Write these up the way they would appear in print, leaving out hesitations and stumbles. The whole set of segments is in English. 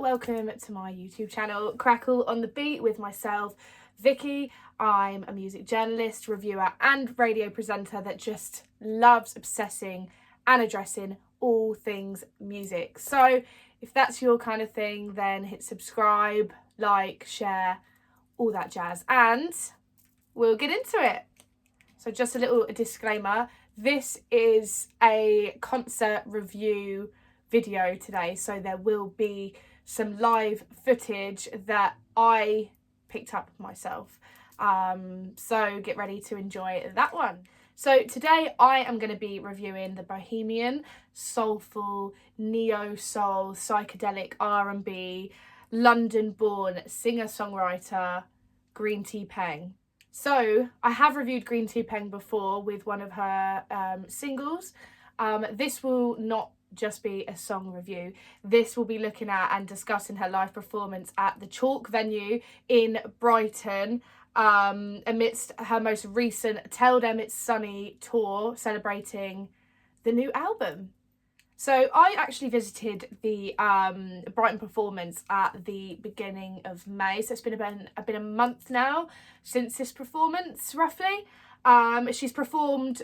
welcome to my YouTube channel, Crackle on the Beat, with myself, Vicky. I'm a music journalist, reviewer and radio presenter that just loves obsessing and addressing all things music. So if that's your kind of thing, then hit subscribe, like, share, all that jazz, and we'll get into it. So just a little disclaimer, this is a concert review video today, so there will be some live footage that I picked up myself. So get ready to enjoy that one. So today I am going to be reviewing the bohemian, soulful, neo-soul, psychedelic R&B, London-born singer-songwriter Greentea Peng. So I have reviewed Greentea Peng before with one of her singles. This will not just be a song review. This will be looking at and discussing her live performance at the Chalk venue in Brighton, amidst her most recent Tell Them It's Sunny tour celebrating the new album. So I actually visited the Brighton performance at the beginning of May. So it's been a month now since this performance, roughly. She performed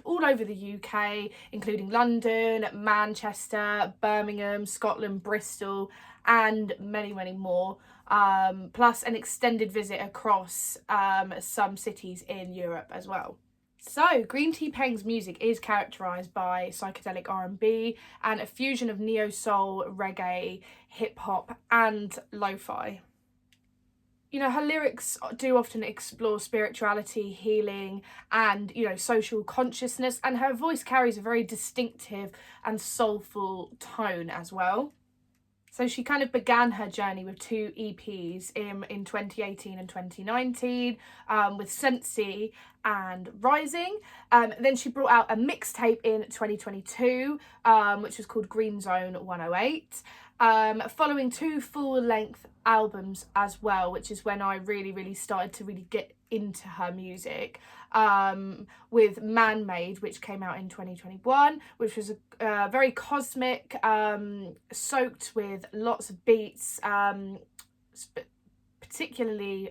all over the UK, including London, Manchester, Birmingham, Scotland, Bristol, and many, many more. Plus an extended visit across some cities in Europe as well. So, Greentea Peng's music is characterised by psychedelic R&B and a fusion of neo-soul, reggae, hip-hop and lo-fi. You know, her lyrics do often explore spirituality, healing and, social consciousness, and her voice carries a very distinctive and soulful tone as well. So she kind of began her journey with 2 EPs in 2018 and 2019 with Sensi and Rising. Then she brought out a mixtape in 2022, which was called Green Zone 108, following 2 full-length albums as well, which is when I really started to get into her music, with Man-Made, which came out in 2021, which was a very cosmic, soaked with lots of beats, particularly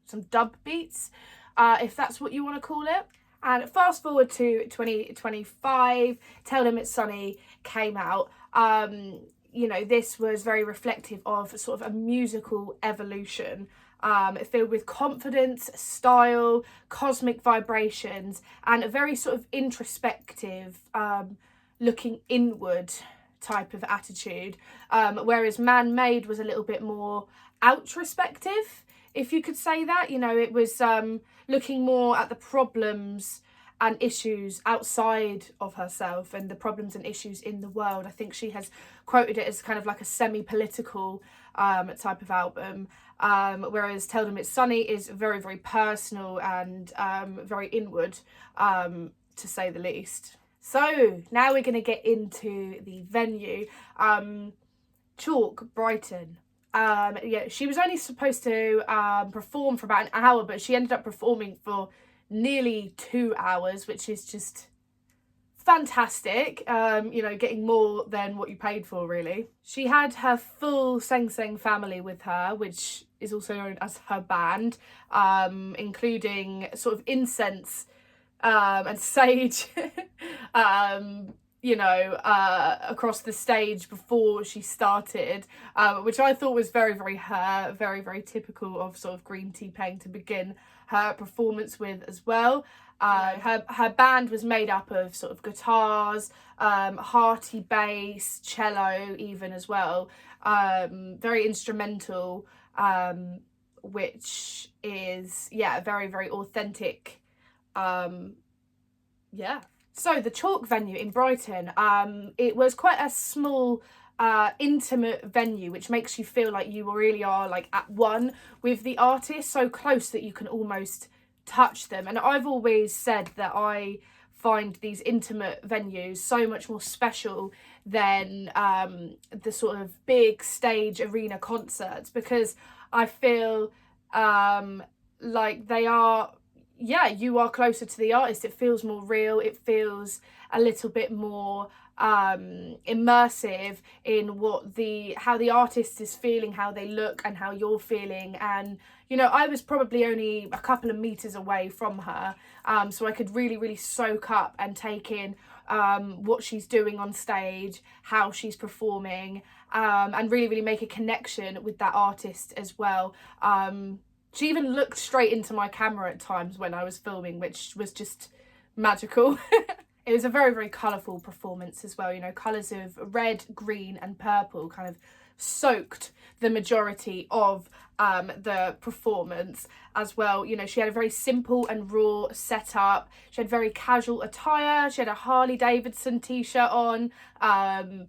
some dub beats, if that's what you want to call it. And fast forward to 2025, Tell Them It's Sunny came out. This was very reflective of sort of a musical evolution, filled with confidence, style, cosmic vibrations, and a very sort of introspective, looking inward type of attitude. Whereas Man-Made was a little bit more outrospective, if you could say that. It was looking more at the problems and issues outside of herself and the problems and issues in the world. I think she has quoted it as kind of like a semi-political type of album, whereas Tell Them It's Sunny is very personal and very inward, to say the least. So now we're going to get into the venue. Chalk, Brighton. She was only supposed to perform for about an hour, but she ended up performing for nearly 2 hours, which is just fantastic. Getting more than what you paid for, really. She had her full Seng Seng family with her, which is also known as her band, including sort of incense and sage across the stage before she started, which I thought was very her, very typical of sort of Greentea Peng to begin her performance with as well. Her band was made up of sort of guitars, hearty bass, cello even as well, very instrumental, which is very authentic. So the Chalk venue in Brighton, it was quite a small, intimate venue, which makes you feel like you really are like at one with the artist, so close that you can almost touch them. And I've always said that I find these intimate venues so much more special than the sort of big stage arena concerts, because I feel like they are, you are closer to the artist. It feels more real. It feels a little bit more immersive in how the artist is feeling, how they look, and how you're feeling. And you know, I was probably only a couple of meters away from her, so I could really soak up and take in what she's doing on stage, how she's performing, and really make a connection with that artist as well. She even looked straight into my camera at times when I was filming, which was just magical. It was a very colourful performance as well. You know, colours of red, green and purple kind of soaked the majority of the performance as well. You know, she had a very simple and raw setup. She had very casual attire. She had a Harley Davidson t-shirt on,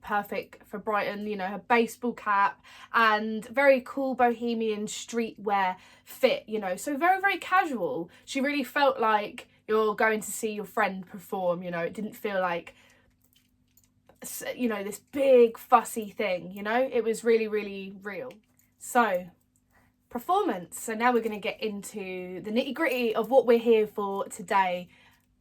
perfect for Brighton, you know, her baseball cap, and very cool bohemian streetwear fit, you know, so very casual. She really felt like you're going to see your friend perform, you know. It didn't feel like, you know, this big fussy thing, you know. It was really real. So, performance. So now we're going to get into the nitty-gritty of what we're here for today,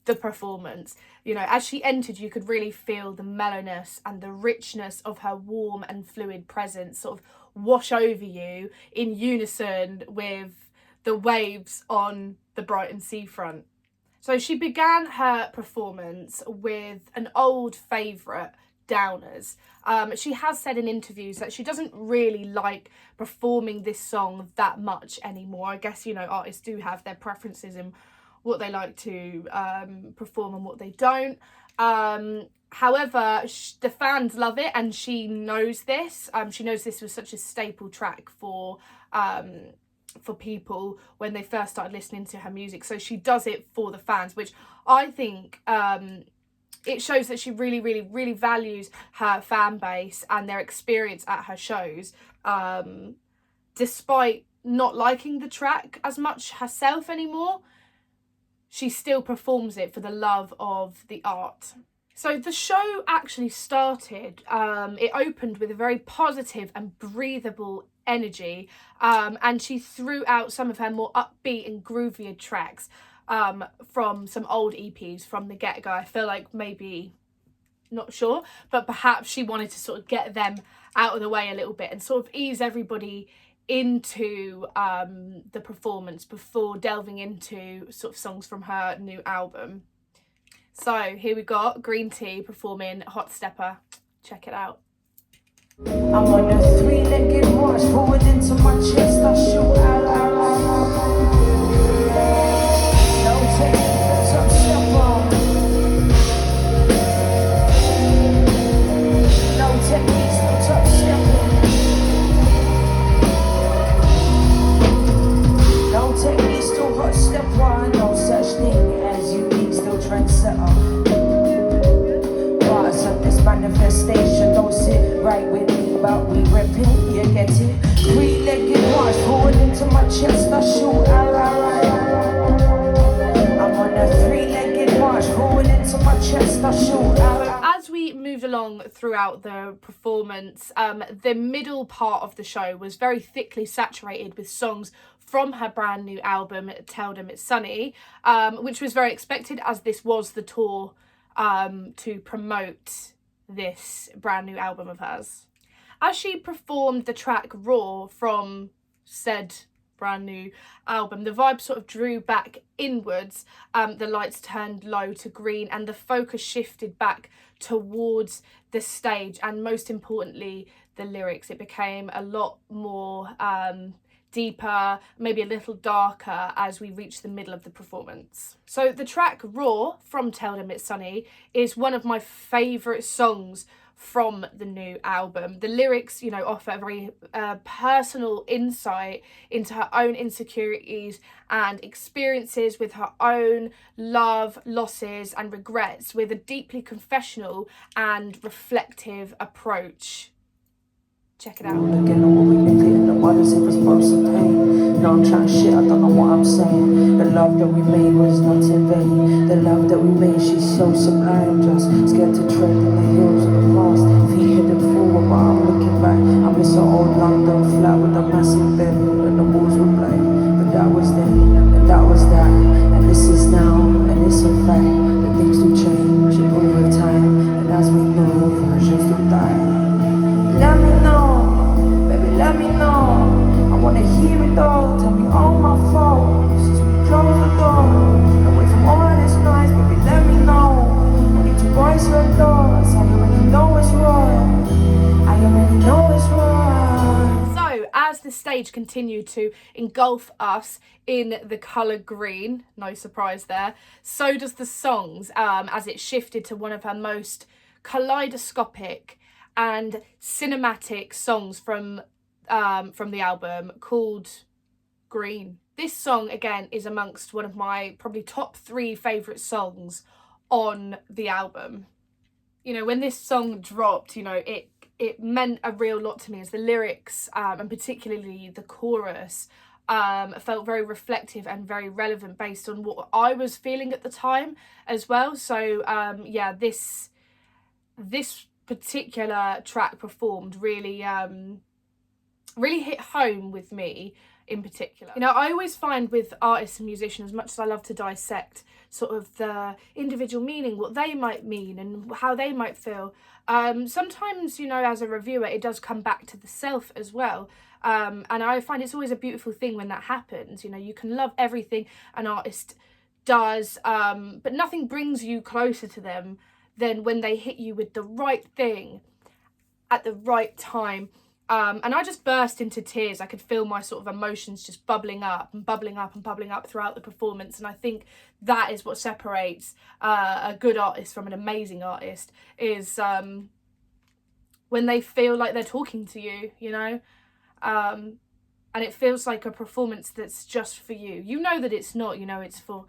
the performance. You know, as she entered, you could really feel the mellowness and the richness of her warm and fluid presence sort of wash over you in unison with the waves on the Brighton seafront. So she began her performance with an old favourite, Downers. She has said in interviews that she doesn't really like performing this song that much anymore. I guess, you know, artists do have their preferences in what they like to perform and what they don't. However, the fans love it, and she knows this. She knows this was such a staple track for people when they first started listening to her music. So she does it for the fans, which I think it shows that she really values her fan base and their experience at her shows, despite not liking the track as much herself anymore. She still performs it for the love of the art. So the show actually started, it opened with a very positive and breathable energy, and she threw out some of her more upbeat and groovier tracks from some old EPs from the get-go. I feel like maybe, not sure, but perhaps she wanted to sort of get them out of the way a little bit and sort of ease everybody into the performance before delving into sort of songs from her new album. So here we got Greentea performing Hot Stepper. Check it out. I'm on a three-legged horse, forward into my chest, I shoot out. No technique, top stepper. No techniques, no top stepper. No techniques, still hot stepper. No such thing as unique, still trendsetter. Parts of this manifestation don't sit right with me, but we reppin', you get it? Three-legged horse, forward into my chest, I shoot out. I'm on a three-legged horse, forward into my chest, I shoot out. As we moved along throughout the performance, the middle part of the show was very thickly saturated with songs from her brand new album, Tell Them It's Sunny, which was very expected as this was the tour to promote this brand new album of hers. As she performed the track Raw from said brand new album, the vibe sort of drew back inwards, the lights turned low to green and the focus shifted back towards the stage, and most importantly the lyrics. It became a lot more deeper, maybe a little darker as we reach the middle of the performance. So the track Raw from Tell Them It's Sunny is one of my favourite songs from the new album. The lyrics, you know, offer a very personal insight into her own insecurities and experiences with her own love, losses and regrets, with a deeply confessional and reflective approach. Check it out. Again, what we been getting the waters, it was burst of pain. Now I'm trying shit, I don't know what I'm saying. The love that we made was not in vain. The love that we made, she's so sublime. Just scared to tread in the hills of the past. Feet headed forward, but I'm looking back. I miss her old London flat with a massive bed and the walls were blank. But that was then, and that was that. And this is now, and it's a fact that things do change over time. And as we know, the stage continued to engulf us in the colour green, no surprise there, so does the songs, as it shifted to one of her most kaleidoscopic and cinematic songs from the album, called Green. This song, again, is amongst one of my probably top 3 favourite songs on the album. You know, when this song dropped, you know, it meant a real lot to me, as the lyrics, and particularly the chorus, felt very reflective and very relevant based on what I was feeling at the time as well. So yeah, this particular track performed really really hit home with me in particular. You know, I always find with artists and musicians, as much as I love to dissect sort of the individual meaning, what they might mean and how they might feel, sometimes, you know, as a reviewer, it does come back to the self as well. And I find it's always a beautiful thing when that happens. You know, you can love everything an artist does, but nothing brings you closer to them than when they hit you with the right thing at the right time. And I just burst into tears. I could feel my sort of emotions just bubbling up and bubbling up and bubbling up throughout the performance. And I think that is what separates a good artist from an amazing artist, is when they feel like they're talking to you, you know, and it feels like a performance that's just for you. You know that it's not, you know, it's for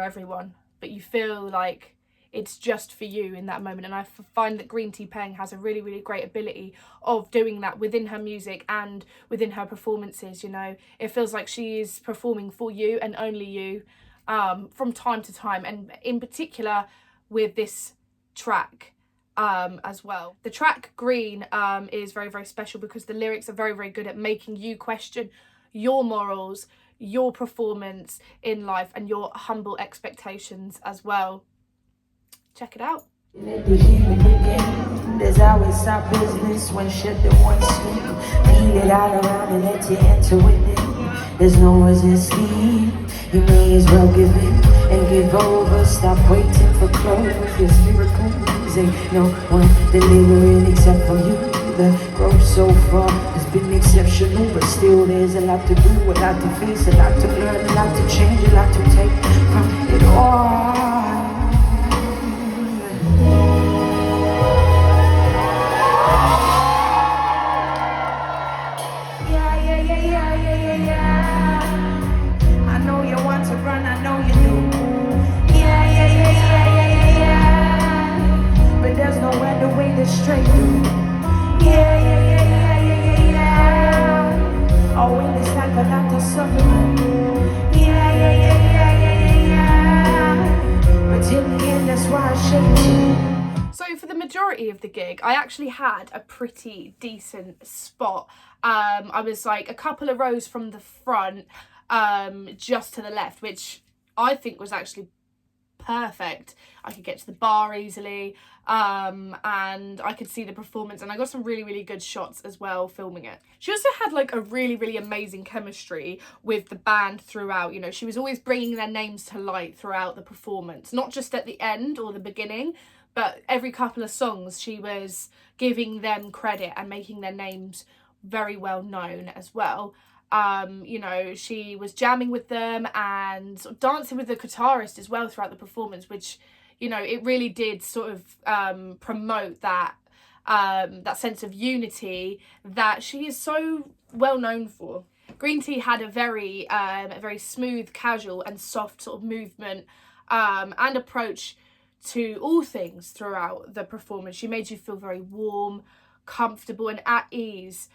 everyone, but you feel like it's just for you in that moment. And I find that Greentea Peng has a really, really great ability of doing that within her music and within her performances. You know, it feels like she is performing for you and only you, from time to time, and in particular with this track as well. The track Green is very, very special because the lyrics are very, very good at making you question your morals, your performance in life, and your humble expectations as well. Check it out. There's always our business when shit that one sleep. Lead it all around and let you enter with it. There's no resisting. You may as well give in and give over. Stop waiting for closure. This miracles ain't no one delivering except for you. The growth so far has been exceptional, but still there's a lot to do, a lot to face, a lot to learn, a lot to change, a lot to take from it all. Straight through. Oh, in this life a lot of suffering. But in the end, that's why I shake you. So for the majority of the gig, I actually had a pretty decent spot. I was like a couple of rows from the front, just to the left, which I think was actually perfect. I could get to the bar easily, and I could see the performance, and I got some really, really good shots as well filming it. She also had like a really, really amazing chemistry with the band throughout. You know, she was always bringing their names to light throughout the performance, not just at the end or the beginning, but every couple of songs she was giving them credit and making their names very well known as well. You know, she was jamming with them and sort of dancing with the guitarist as well throughout the performance, which, you know, it really did sort of promote that that sense of unity that she is so well known for. Greentea had a very smooth, casual and soft sort of movement and approach to all things throughout the performance. She made you feel very warm, comfortable and at ease.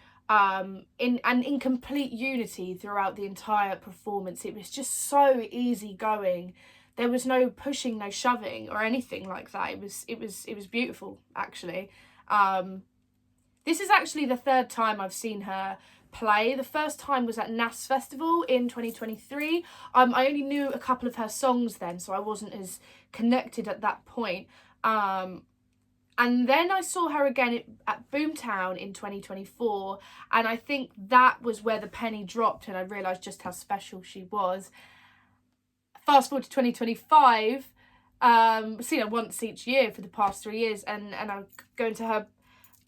In complete unity throughout the entire performance. It was just so easygoing. There was no pushing, no shoving or anything like that. It was beautiful, actually. This is actually the third time I've seen her play. The first time was at NAS Festival in 2023. I only knew a couple of her songs then, so I wasn't as connected at that point. And then I saw her again at Boomtown in 2024, and I think that was where the penny dropped and I realised just how special she was. Fast forward to 2025, I've seen her once each year for the past 3 years, and I'm going to her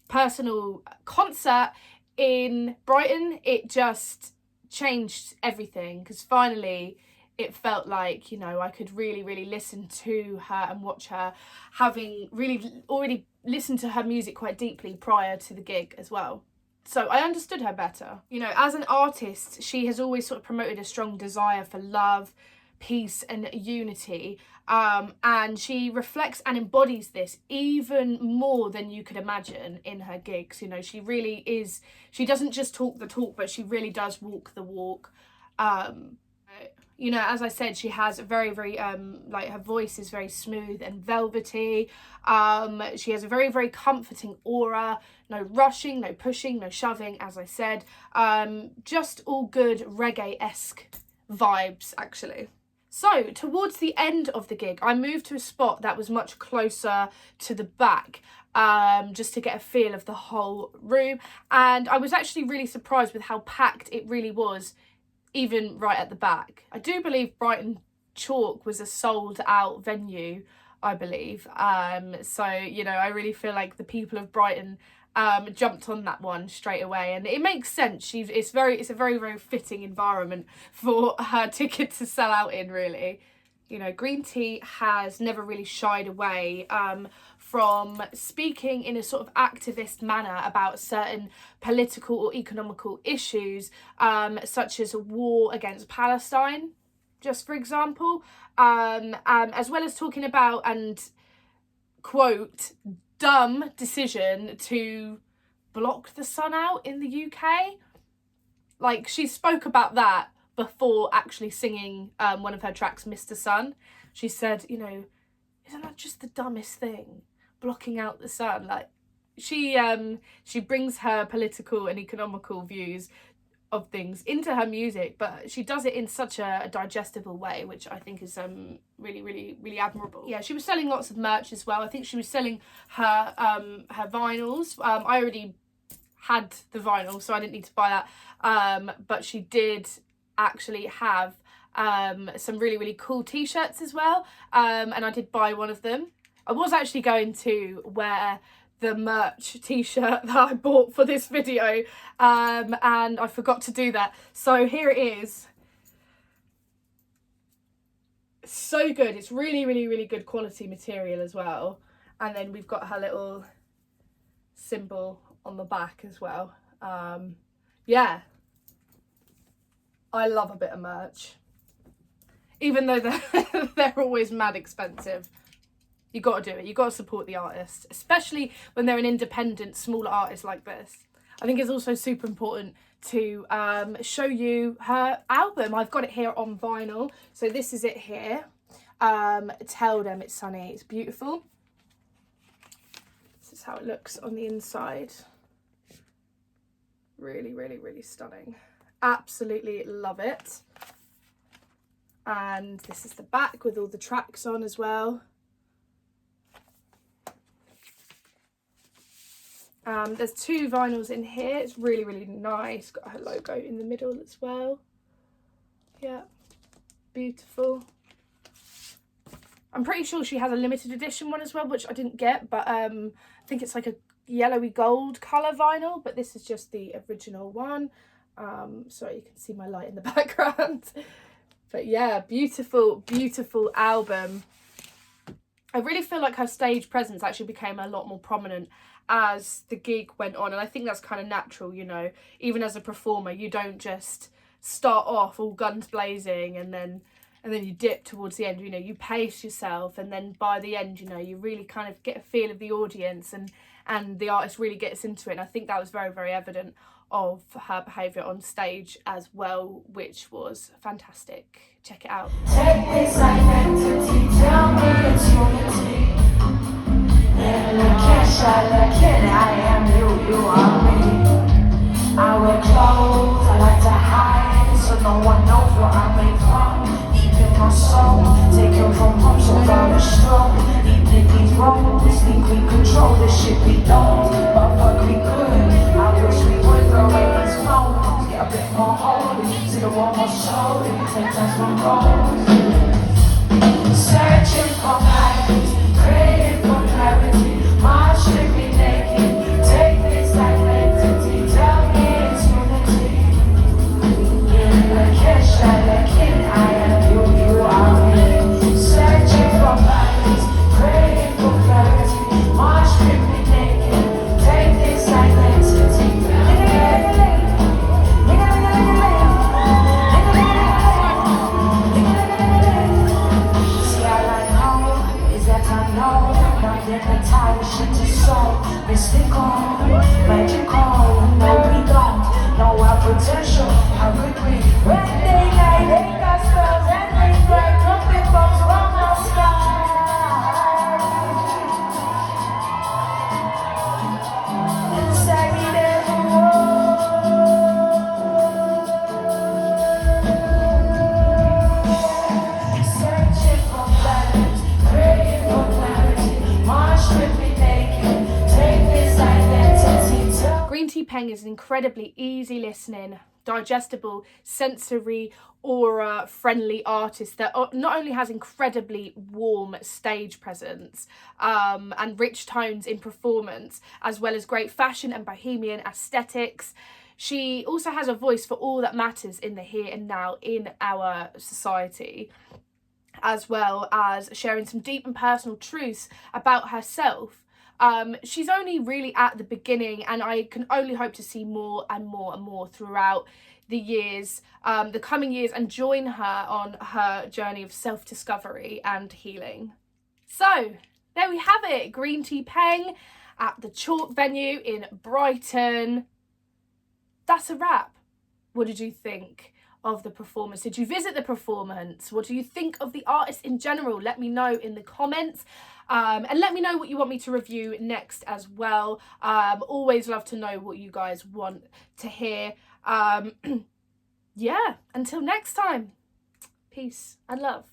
personal concert in Brighton, it just changed everything, because finally it felt like, you know, I could really listen to her and watch her, having really already listened to her music quite deeply prior to the gig as well. So I understood her better. You know, as an artist, she has always sort of promoted a strong desire for love, peace and unity, and she reflects and embodies this even more than you could imagine in her gigs. You know, she really is, she doesn't just talk the talk, but she really does walk the walk. You know, as I said, she has a very like, her voice is very smooth and velvety. She has a very comforting aura. No rushing, no pushing, no shoving, as I said. Just all good reggae-esque vibes, actually. So towards the end of the gig, I moved to a spot that was much closer to the back, just to get a feel of the whole room. And I was actually really surprised with how packed it really was, even right at the back. I do believe Brighton Chalk was a sold out venue, I believe. So, you know, I really feel like the people of Brighton jumped on that one straight away, and it makes sense. It's a very fitting environment for her ticket to sell out in, really. You know, Greentea has never really shied away from speaking in a sort of activist manner about certain political or economical issues, such as a war against Palestine, just for example, as well as talking about, and quote, dumb decision to block the sun out in the UK. Like, she spoke about that before actually singing one of her tracks, Mr. Sun. She said, you know, isn't that just the dumbest thing, blocking out the sun? Like, she brings her political and economical views of things into her music, but she does it in such a digestible way, which I think is really admirable. Yeah, she was selling lots of merch as well. I think she was selling her vinyls. I already had the vinyl, so I didn't need to buy that, but she did actually have some really cool t-shirts as well, and I did buy one of them. I was actually going to wear the merch t-shirt that I bought for this video, and I forgot to do that, so here it is. So good. It's really good quality material as well, and then we've got her little symbol on the back as well. Yeah, I love a bit of merch, even though they're always mad expensive. You got to do it. You got to support the artist, especially when they're an independent, smaller artist like this. I think it's also super important to show you her album. I've got it here on vinyl. So this is it here. Tell Them It's Sunny. It's beautiful. This is how it looks on the inside. Really stunning. Absolutely love it. And this is the back with all the tracks on as well. There's two vinyls in here. It's really nice. Got her logo in the middle as well. Yeah, beautiful. I'm pretty sure she has a limited edition one as well, which I didn't get, but I think it's like a yellowy gold colour vinyl, but this is just the original one. Sorry, you can see my light in the background. But yeah, beautiful album. I really feel like her stage presence actually became a lot more prominent as the gig went on, and I think that's kind of natural, you know. Even as a performer, you don't just start off all guns blazing and then you dip towards the end. You know, you pace yourself, and then by the end, you know, you really kind of get a feel of the audience, and the artist really gets into it. And I think that was very evident of her behaviour on stage as well, which was fantastic. Check it out. Take this identity, tell me it's unity. I am you, you are me. I wear clothes, I like to hide, so no one knows where I made from. Deep in my soul, taken from home, so very strong. Deep in these roads, think we control this shit we don't, but fuck we could. I wish we would throw away these phones, get a bit more holy, see the one more slowly, take time from goals. Searching for guidance, praying for clarity. My strictly naked, take this identity, tell me I'm hypnotized, shit is so mystical, magical. No, we don't know our potential. How could we? When they lie, they got spells and they write trumpet bombs from the sky. Inside me there's a war, searching for balance, praying for clarity. My strip me naked, take this identity to. Greentea Peng is an incredibly easy listening, digestible, sensory, aura friendly artist that not only has incredibly warm stage presence and rich tones in performance, as well as great fashion and bohemian aesthetics, she also has a voice for all that matters in the here and now in our society, as well as sharing some deep and personal truths about herself. She's only really at the beginning, and I can only hope to see more and more and more throughout the years, the coming years, and join her on her journey of self-discovery and healing. So there we have it, Greentea Peng at the Chalk venue in Brighton. That's a wrap. What did you think of the performance? Did you visit the performance? What do you think of the artist in general? Let me know in the comments. And let me know what you want me to review next as well. Always love to know what you guys want to hear. Yeah, until next time, peace and love.